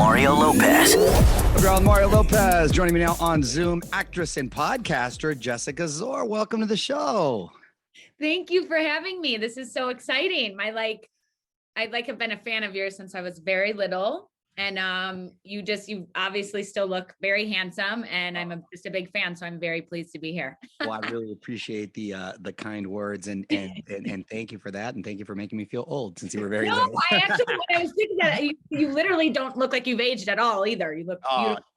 Mario Lopez. Girl, Mario Lopez joining me now on Zoom, actress and podcaster Jessica Szohr. Welcome to the show. Thank you for having me. This is so exciting. I have been a fan of yours since I was very little. And you obviously still look very handsome, and I'm just a big fan, so I'm very pleased to be here. Well, I really appreciate the kind words and thank you for that, and thank you for making me feel old since you were very little. I was thinking that you literally don't look like you've aged at all either. You look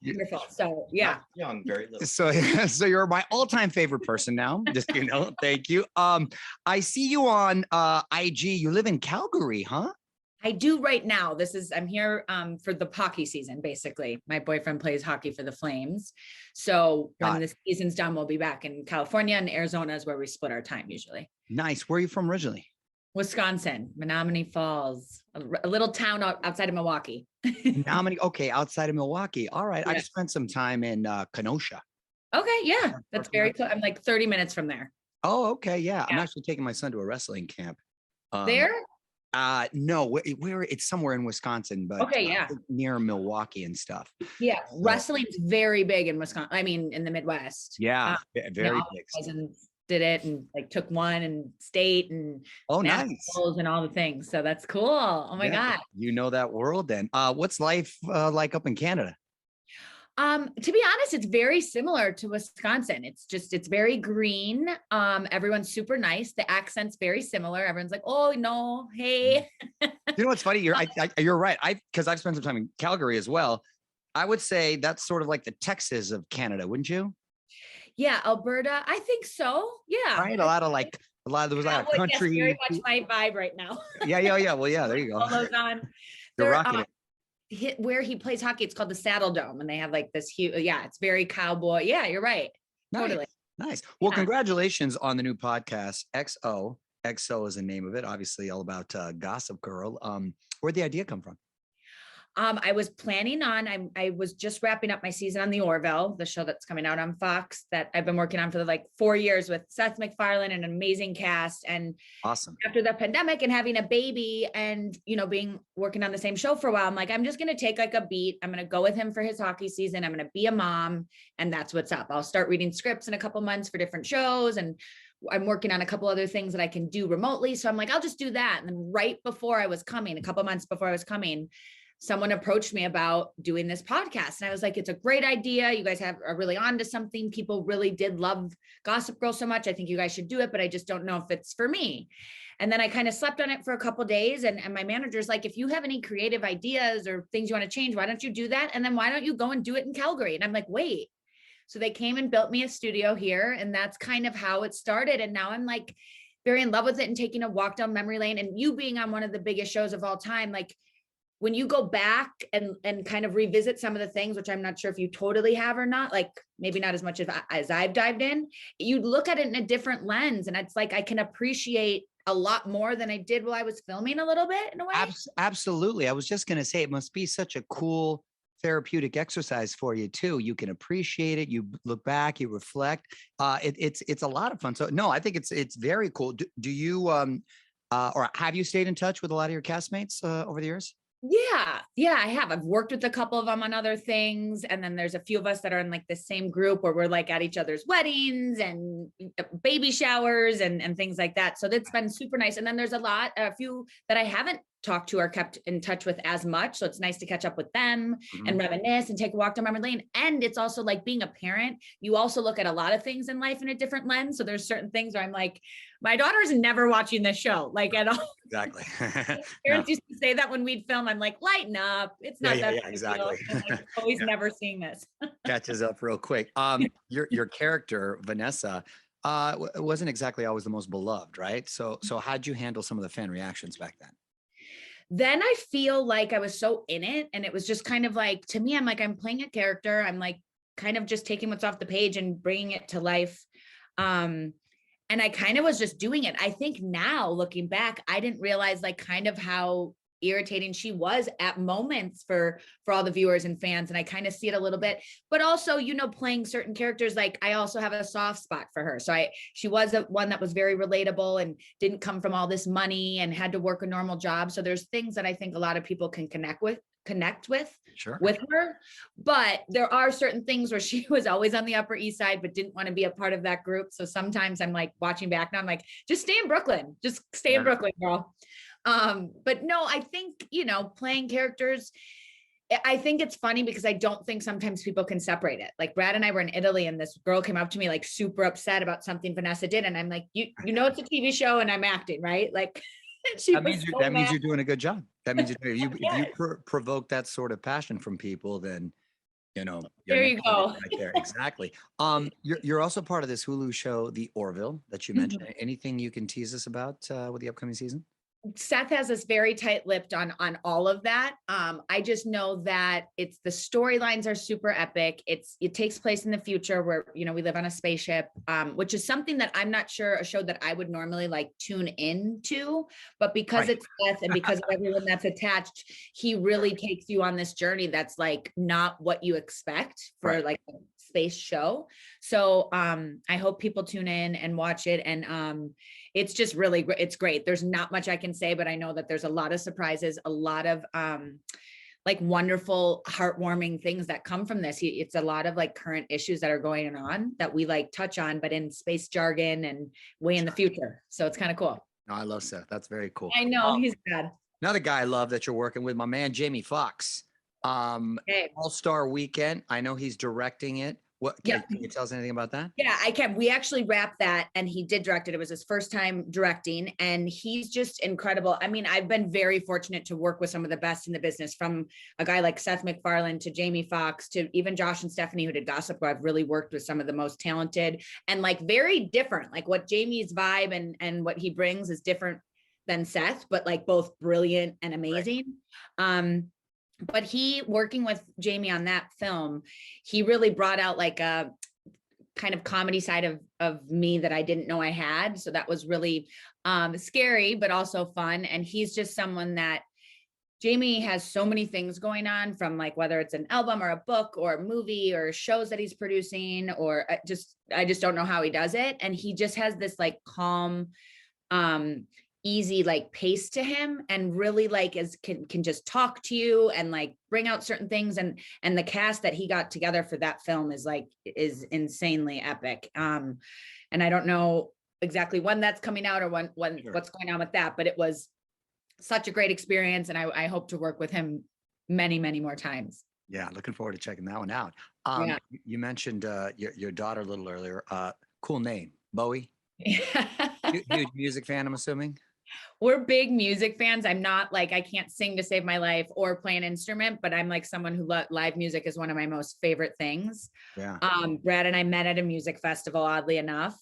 beautiful. So yeah, young, very little. So you're my all-time favorite person now. Just thank you. I see you on IG. You live in Calgary, huh? I do right now. I'm here for the hockey season, basically. My boyfriend plays hockey for the Flames. So when the season's done, we'll be back in California, and Arizona is where we split our time usually. Nice. Where are you from originally? Wisconsin, Menominee Falls, a little town outside of Milwaukee. Menominee, okay, outside of Milwaukee. All right. Yeah. I just spent some time in Kenosha. Okay, yeah. That's very close. I'm like 30 minutes from there. Oh, okay. Yeah. I'm actually taking my son to a wrestling camp. There? No, where it's somewhere in Wisconsin, but okay, yeah, near Milwaukee and stuff. Yeah, so, wrestling's very big in Wisconsin. I mean, in the Midwest. Yeah, very big. Cousins did it and took one and state and nice and all the things. So that's cool. Oh my God, you know that world then. What's life like up in Canada? To be honest, it's very similar to Wisconsin. It's very green. Everyone's super nice. The accent's very similar. Everyone's like, oh no, hey. You know what's funny? You're right. Because I've spent some time in Calgary as well. I would say that's sort of like the Texas of Canada, wouldn't you? Yeah, Alberta. I think so. Yeah. Right. There was a lot of country. Very much my vibe right now. Yeah. Well, yeah. There you go. All those on. You're rocking it. Where he plays hockey, it's called the Saddle Dome, and they have like this huge, it's very cowboy. Yeah, you're right. Totally. Nice. Well, congratulations on the new podcast. XOXO is the name of it. Obviously all about Gossip Girl. Where'd the idea come from? I was planning on, I was just wrapping up my season on the Orville, the show that's coming out on Fox that I've been working on for like 4 years with Seth MacFarlane and an amazing cast. And awesome. After the pandemic and having a baby and, working on the same show for a while, I'm like, I'm just going to take like a beat. I'm going to go with him for his hockey season. I'm going to be a mom, and that's what's up. I'll start reading scripts in a couple months for different shows, and I'm working on a couple other things that I can do remotely. So I'm like, I'll just do that. And then right before I was coming, a couple months before I was coming, someone approached me about doing this podcast. And I was like, it's a great idea. You guys are really onto something. People really did love Gossip Girl so much. I think you guys should do it, but I just don't know if it's for me. And then I kind of slept on it for a couple of days. And my manager's like, if you have any creative ideas or things you want to change, why don't you do that? And then why don't you go and do it in Calgary? And I'm like, wait. So they came and built me a studio here. And that's kind of how it started. And now I'm like very in love with it and taking a walk down memory lane. And you being on one of the biggest shows of all time, like, when you go back and kind of revisit some of the things, which I'm not sure if you totally have or not, like maybe not as much as I've dived in, you look at it in a different lens. And it's like, I can appreciate a lot more than I did while I was filming a little bit in a way. Absolutely. I was just going to say, it must be such a cool therapeutic exercise for you too. You can appreciate it. You look back, you reflect. It's a lot of fun. So no, I think it's very cool. Do you, or have you stayed in touch with a lot of your castmates over the years? Yeah, I have. I've worked with a couple of them on other things. And then there's a few of us that are in like the same group where we're like at each other's weddings and baby showers and things like that. So that's been super nice. And then there's a few that I haven't talked to or kept in touch with as much. So it's nice to catch up with them and reminisce and take a walk down memory lane. And it's also like being a parent, you also look at a lot of things in life in a different lens. So there's certain things where I'm like, my daughter's never watching this show, like at all. Exactly. Parents used to say that when we'd film. I'm like, lighten up. It's not that exactly. Like, always never seeing this. Catches up real quick. Your character, Vanessa, wasn't exactly always the most beloved, right? So how'd you handle some of the fan reactions back then? Then I feel like I was so in it, and it was just kind of like, to me, I'm like, I'm playing a character. I'm like kind of just taking what's off the page and bringing it to life. And I kind of was just doing it. I think now looking back, I didn't realize like kind of how irritating she was at moments for all the viewers and fans. And I kind of see it a little bit, but also, you know, playing certain characters, like I also have a soft spot for her. So she was one that was very relatable and didn't come from all this money and had to work a normal job. So there's things that I think a lot of people can connect with Sure. with her. But there are certain things where she was always on the Upper East Side, but didn't want to be a part of that group. So sometimes I'm like watching back now, I'm like, just stay in Brooklyn, girl. But no, I think, you know, playing characters, I think it's funny because I don't think sometimes people can separate it. Like Brad and I were in Italy and this girl came up to me like super upset about something Vanessa did. And I'm like, you know, it's a TV show and I'm acting, right? Like that means you're doing a good job. That means if you provoke that sort of passion from people, then, you know, there you go. Right there. Exactly. You're also part of this Hulu show, The Orville, that you mentioned. Mm-hmm. Anything you can tease us about with the upcoming season? Seth has us very tight-lipped on all of that. I just know that the storylines are super epic. It takes place in the future where, you know, we live on a spaceship, which is something that I'm not sure a show that I would normally like tune into, but because it's Seth and because of everyone that's attached, he really takes you on this journey that's like not what you expect for like a space show. So I hope people tune in and watch it. And it's just really great. It's great. There's not much I can say, but I know that there's a lot of surprises, a lot of like wonderful, heartwarming things that come from this. It's a lot of like current issues that are going on that we like touch on, but in space jargon and way in the future. So it's kind of cool. No, I love Seth. That's very cool. I know he's good. Another guy I love that you're working with, my man, Jamie Foxx. All-Star Weekend. I know he's directing it. What can you tell us anything about that? Yeah, I can. We actually wrapped that and he did direct it. It was his first time directing and he's just incredible. I mean, I've been very fortunate to work with some of the best in the business, from a guy like Seth MacFarlane to Jamie Foxx to even Josh and Stephanie, who did Gossip Girl. I've really worked with some of the most talented and like very different, like what Jamie's vibe and what he brings is different than Seth, but like both brilliant and amazing. But he, working with Jamie on that film, he really brought out like a kind of comedy side of me that I didn't know I had. So that was really scary, but also fun. And he's just someone that Jamie has so many things going on, from like whether it's an album or a book or a movie or shows that he's producing, or I just don't know how he does it. And he just has this like calm, easy like pace to him, and really like can just talk to you and like bring out certain things. And the cast that he got together for that film is insanely epic. And I don't know exactly when that's coming out or when what's going on with that, but it was such a great experience. And I hope to work with him many, many more times. Yeah. Looking forward to checking that one out. You mentioned your daughter a little earlier. Cool name, Bowie. Huge music fan, I'm assuming. We're big music fans. I'm not like, I can't sing to save my life or play an instrument, but I'm like someone who live music is one of my most favorite things. Yeah. Brad and I met at a music festival, oddly enough.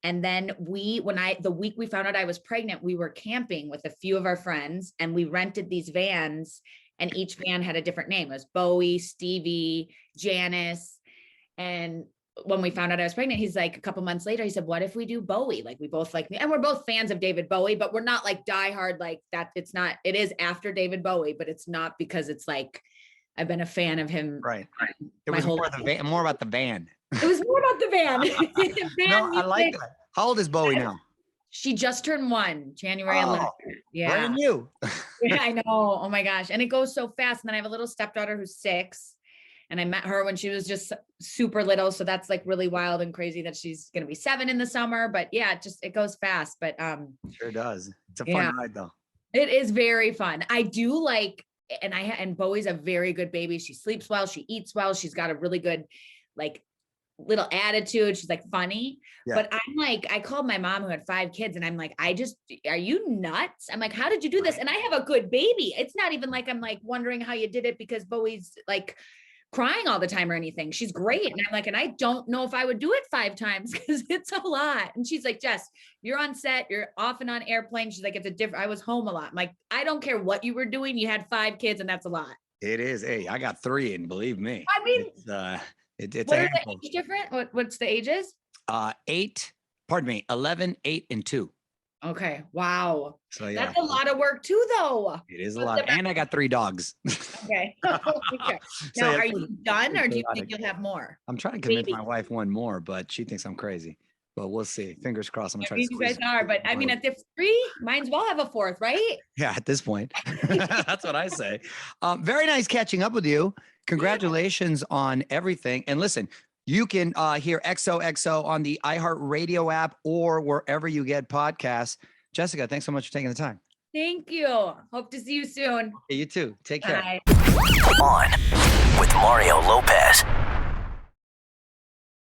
And then the week we found out I was pregnant, we were camping with a few of our friends and we rented these vans, and each van had a different name. It was Bowie, Stevie, Janice. And when we found out I was pregnant, he's like, a couple months later, he said, what if we do Bowie? Like, we both like me, and we're both fans of David Bowie, but we're not like diehard like that. It is after David Bowie, but it's not because it's like, I've been a fan of him. Right. It was more about the van. It was more about the van. No, I like that. How old is Bowie now? She just turned 1, January 11th. Yeah. Brand new. Yeah, I know. Oh my gosh. And it goes so fast. And then I have a little stepdaughter who's 6. And I met her when she was just super little. So that's like really wild and crazy that she's going to be 7 in the summer. But yeah, it goes fast. But sure does. It's a fun ride though. It is very fun. I do like, and Bowie's a very good baby. She sleeps well. She eats well. She's got a really good, like, little attitude. She's like funny. Yeah. But I'm like, I called my mom who had 5 kids and I'm like, are you nuts? I'm like, how did you do this? And I have a good baby. It's not even like, I'm like wondering how you did it because Bowie's like crying all the time or anything. She's great. And I'm like, and I don't know if I would do it 5 times because it's a lot. And she's like, Jess, you're on set, you're often on airplanes. She's like, I was home a lot. I'm like, I don't care what you were doing. You had 5 kids and that's a lot. It is. Hey, I got 3 and believe me. I mean, it's what is the age different? What's the ages? 11, 8, and 2. Okay. Wow. So yeah, That's a lot of work too, though. it is a lot. And I got 3 dogs. Okay. Okay. So Now, yeah, are it's you done, or do you chaotic. think you'll have more? I'm trying to convince Maybe. my wife one more, but she thinks I'm crazy. But we'll see. Fingers crossed. I'm gonna I try mean, to you guys squeeze. are, but I mean, at the 3, might as well have a 4th, right? Yeah, at this point. That's what I say. Very nice catching up with you. Congratulations on everything. And listen, you can hear XOXO on the iHeartRadio app or wherever you get podcasts. Jessica, thanks so much for taking the time. Thank you. Hope to see you soon. Hey, you too. Take care. Bye. On with Mario Lopez.